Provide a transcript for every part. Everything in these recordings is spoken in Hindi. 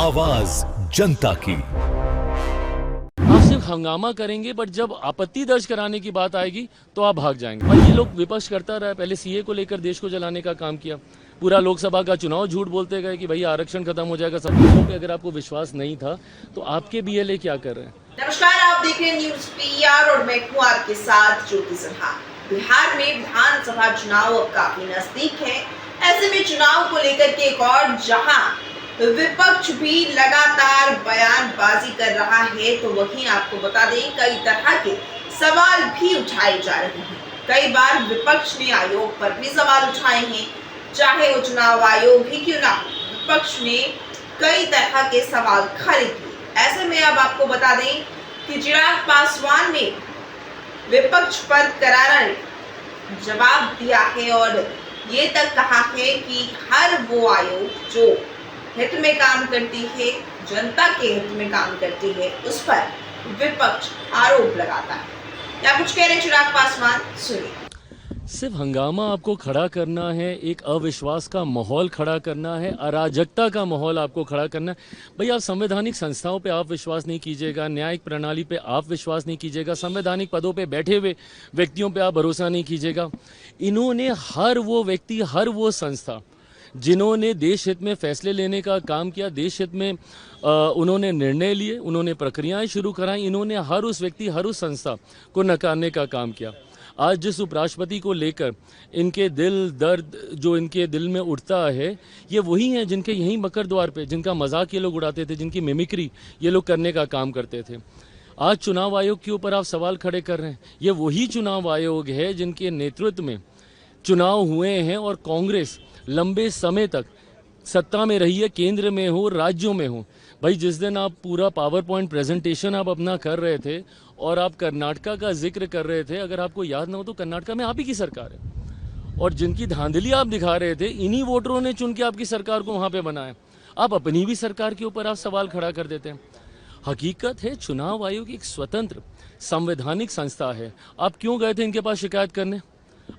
आवाज जनता की। आप सिर्फ हंगामा करेंगे, बट जब आपत्ति दर्ज कराने की बात आएगी तो आप भाग जाएंगे। और ये लोग विपक्ष करता रहा, पहले सीए को लेकर देश को जलाने का काम किया, पूरा लोकसभा का चुनाव झूठ बोलते गए कि भैया आरक्षण खत्म हो जाएगा। सब लोगों पे अगर आपको विश्वास नहीं था तो आपके बीएलए क्या कर रहे हैं? नमस्कार, आप देख रहे हैं न्यूज पीआर और मैं हूं आपके साथ ज्योति सिन्हा। बिहार में विधानसभा चुनाव अब काफी नजदीक है। ऐसे में चुनाव को लेकर के एक और जहां विपक्ष भी लगातार बयानबाजी कर रहा है, तो वहीं आपको बता दें कई तरह के सवाल भी उठाए जा रहे हैं। कई बार विपक्ष ने आयोग पर भी सवाल उठाए हैं, चाहे वो चुनाव आयोग ही क्यों ना, विपक्ष ने कई तरह के सवाल खड़े किए। ऐसे में अब आपको बता दें कि चिराग पासवान ने विपक्ष पर करारा जवाब दिया है और ये तक कहा है कि हर वो आयोग जो हित में काम करती है, जनता के हित में काम करती है, उस पर विपक्ष आरोप लगाता है। क्या कुछ कह रहे चिराग पासवान, सुनिए। सिर्फ हंगामा आपको खड़ा करना है, एक अविश्वास का माहौल खड़ा करना है, अराजकता का माहौल आपको खड़ा करना है। भैया, संवैधानिक संस्थाओं पे आप विश्वास नहीं कीजिएगा, न्यायिक प्रणाली पे आप विश्वास नहीं कीजिएगा, संवैधानिक पदों पे बैठे हुए व्यक्तियों पे आप भरोसा नहीं कीजिएगा। इन्होंने हर वो व्यक्ति, हर वो संस्था जिन्होंने देश हित में फैसले लेने का काम किया, देश हित में उन्होंने निर्णय लिए, उन्होंने प्रक्रियाएं शुरू कराई, इन्होंने हर उस व्यक्ति, हर उस संस्था को नकारने का काम किया। आज जिस उपराष्ट्रपति को लेकर इनके दिल दर्द जो इनके दिल में उठता है, ये वही हैं जिनके यहीं मकर द्वार पे, जिनका मजाक ये लोग उड़ाते थे, जिनकी मिमिक्री ये लोग करने का काम करते थे। आज चुनाव आयोग के ऊपर आप सवाल खड़े कर रहे हैं। ये वही चुनाव आयोग है जिनके नेतृत्व में चुनाव हुए हैं और कांग्रेस लंबे समय तक सत्ता में रही है, केंद्र में हो, राज्यों में हो। भाई, जिस दिन आप पूरा पावर पॉइंट प्रेजेंटेशन आप अपना कर रहे थे और आप कर्नाटका का जिक्र कर रहे थे, अगर आपको याद ना हो तो कर्नाटका में आप ही की सरकार है और जिनकी धांधली आप दिखा रहे थे, इन्हीं वोटरों ने चुन के आपकी सरकार को वहां पे बनाया। आप अपनी भी सरकार के ऊपर आप सवाल खड़ा कर देते हैं। हकीकत है, चुनाव आयोग एक स्वतंत्र संवैधानिक संस्था है। आप क्यों गए थे इनके पास शिकायत करने?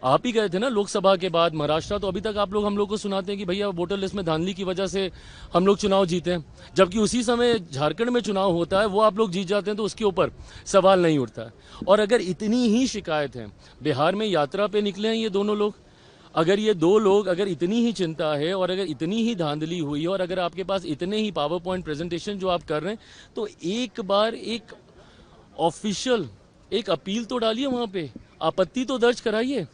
आप ही गए थे ना लोकसभा के बाद महाराष्ट्र। तो अभी तक आप लोग हम लोग को सुनाते हैं कि भैया वोटर लिस्ट में धांधली की वजह से हम लोग चुनाव जीते हैं, जबकि उसी समय झारखंड में चुनाव होता है, वो आप लोग जीत जाते हैं तो उसके ऊपर सवाल नहीं उठता है। और अगर इतनी ही शिकायत है, बिहार में यात्रा पे निकले हैं ये दोनों लोग, अगर ये दो लोग, अगर इतनी ही चिंता है और अगर इतनी ही धांधली हुई और अगर आपके पास इतने ही पावर पॉइंट प्रेजेंटेशन जो आप कर रहे हैं, तो एक बार एक ऑफिशियल एक अपील तो डालिए, वहां पे आपत्ति तो दर्ज कराइए।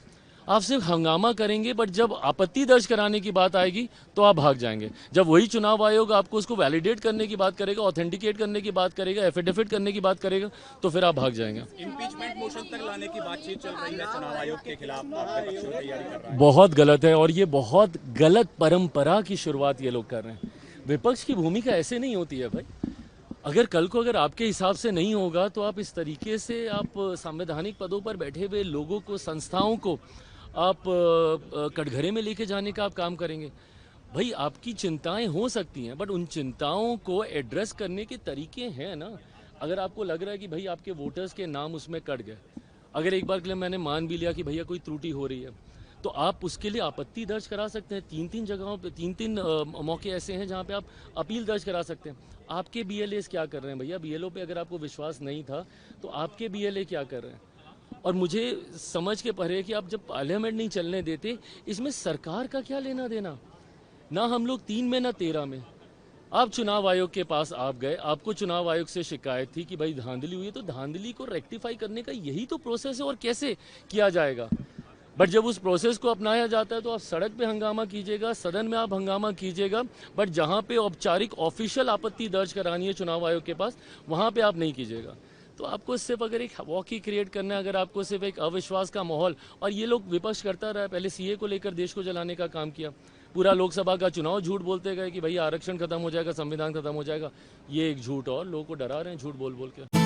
आप सिर्फ हंगामा करेंगे, बट जब आपत्ति दर्ज कराने की बात आएगी तो आप भाग जाएंगे। जब वही चुनाव आयोग आपको उसको वैलिडेट करने की बात करेगा, ऑथेंटिकेट करने की बात करेगा, एफिडेविट करने की बात करेगा, तो फिर आप भाग जाएंगे। इम्पीचमेंट मोशन तक लाने की बातचीत चल रही है चुनाव आयोग के खिलाफ, आपका पक्ष तैयारी कर रहा है। बहुत गलत है और ये बहुत गलत परंपरा की शुरुआत ये लोग कर रहे हैं। विपक्ष की भूमिका ऐसे नहीं होती है भाई। अगर कल को अगर आपके हिसाब से नहीं होगा तो आप इस तरीके से आप संवैधानिक पदों पर बैठे हुए लोगों को, संस्थाओं को आप कटघरे में लेके जाने का आप काम करेंगे। भाई, आपकी चिंताएं हो सकती हैं, बट उन चिंताओं को एड्रेस करने के तरीके हैं ना। अगर आपको लग रहा है कि भाई आपके वोटर्स के नाम उसमें कट गए, अगर एक बार के लिए मैंने मान भी लिया कि भैया कोई त्रुटि हो रही है, तो आप उसके लिए आपत्ति दर्ज करा सकते हैं। तीन जगहों पे तीन मौके ऐसे हैं जहां पे आप अपील दर्ज करा सकते हैं। आपके बीएलए क्या कर रहे हैं भैया? बीएलओ पे अगर आपको विश्वास नहीं था तो आपके बीएलए क्या कर रहे हैं? और मुझे समझ के परे कि आप जब पार्लियामेंट नहीं चलने देते, इसमें सरकार का क्या लेना देना? ना हम लोग 3 में ना 13 में। आप चुनाव आयोग के पास आप गए, आपको चुनाव आयोग से शिकायत थी कि भाई धांधली हुई है, तो धांधली को रेक्टिफाई करने का यही तो प्रोसेस है, और कैसे किया जाएगा। बट जब उस प्रोसेस को अपनाया जाता है तो आप सड़क पे हंगामा कीजिएगा, सदन में आप हंगामा कीजिएगा, बट जहां पे औपचारिक ऑफिशियल आपत्ति दर्ज करानी है चुनाव आयोग के पास, वहां पे आप नहीं कीजिएगा। तो आपको सिर्फ अगर एक वॉकी क्रिएट करना है, अगर आपको सिर्फ एक अविश्वास का माहौल, और ये लोग विपक्ष करता रहा, पहले सीए को लेकर देश को जलाने का काम किया, पूरा लोकसभा का चुनाव झूठ बोलते गए कि भैया आरक्षण खत्म हो जाएगा, संविधान खत्म हो जाएगा। ये एक झूठ और लोगों को डरा रहे हैं झूठ बोल बोल के।